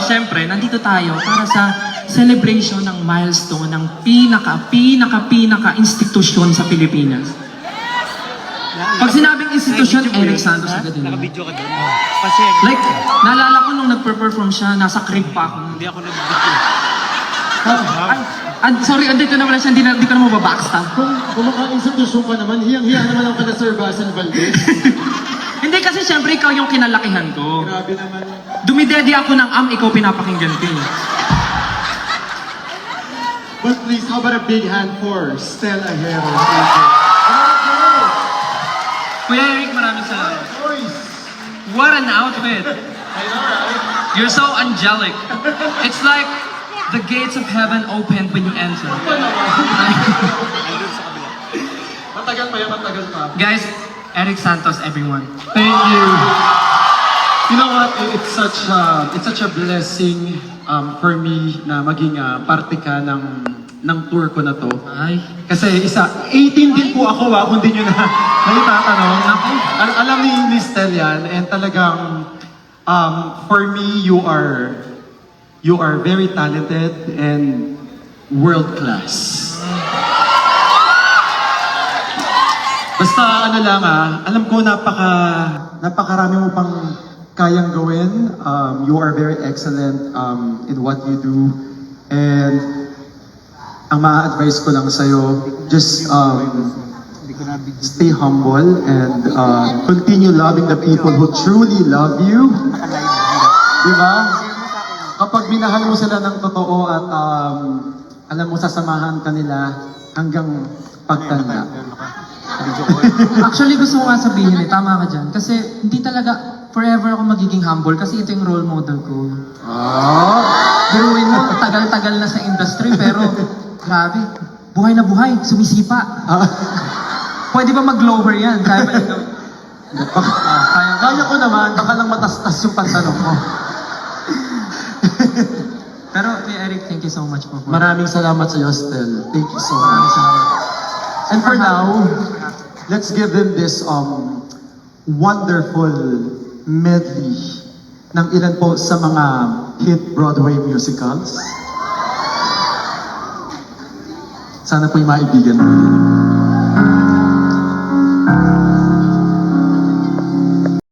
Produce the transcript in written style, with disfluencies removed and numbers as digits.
syempre, nandito tayo para sa celebration ng milestone ng pinaka-institusyon sa Pilipinas. Pag sinabing institusyon, Eric Santos agad din. Naka-video ka doon. Like, naalala ko nung nagpe-perform siya, nasa crib pa ako. Hindi ako nag-video. Sorry, andito na wala siya, hindi ko na mababackstab. Kung maka-institusyon ka naman, hiyang-hiya naman ako na Sir Basil Valdez. Hindi kasi syempre ikaw yung kinalakihan ko. Grabe naman. Dumidedi ako ng ikaw pinapakinggan ko. But please, how about a big hand for Stella Hero? Kuya Eric, maraming salamat. Boys! What an outfit! You're so angelic. It's like the gates of heaven opened when you enter. Matagal pa yan, matagal pa. Guys, Eric Santos, everyone. Thank you. You know what? It's such a blessing for me na maging parte ka ng tour ko na to. Ay. Kasi 18 din po ako kung di nyo na nalitatanong. Alam ni Stel yan, and talagang for me, you are very talented and world class. Basta ano lang alam ko napakarami mo pang kayang gawin. You are very excellent in what you do. And ang ma-advise ko lang sa'yo, just stay humble and continue loving the people who truly love you. Diba? Kapag minahal mo sila ng totoo at alam mo sasamahan ka nila hanggang pagtanda. Actually, gusto ko nga sabihin tama ka dyan. Kasi hindi talaga forever ako magiging humble kasi ito yung role model ko. Biruin mo, tagal-tagal na sa industry pero grabe, buhay na buhay, sumisipa. Pwede ba mag-lower yan? Kaya ba ito? Kaya ko naman, baka lang matastas yung pantalong mo. Pero Kuya Eric, thank you so much po. Maraming salamat sa iyo, Stel. Thank you so much. And for now, let's give them this wonderful medley ng ilan po sa mga hit Broadway musicals. Sana po'y maibigan mo.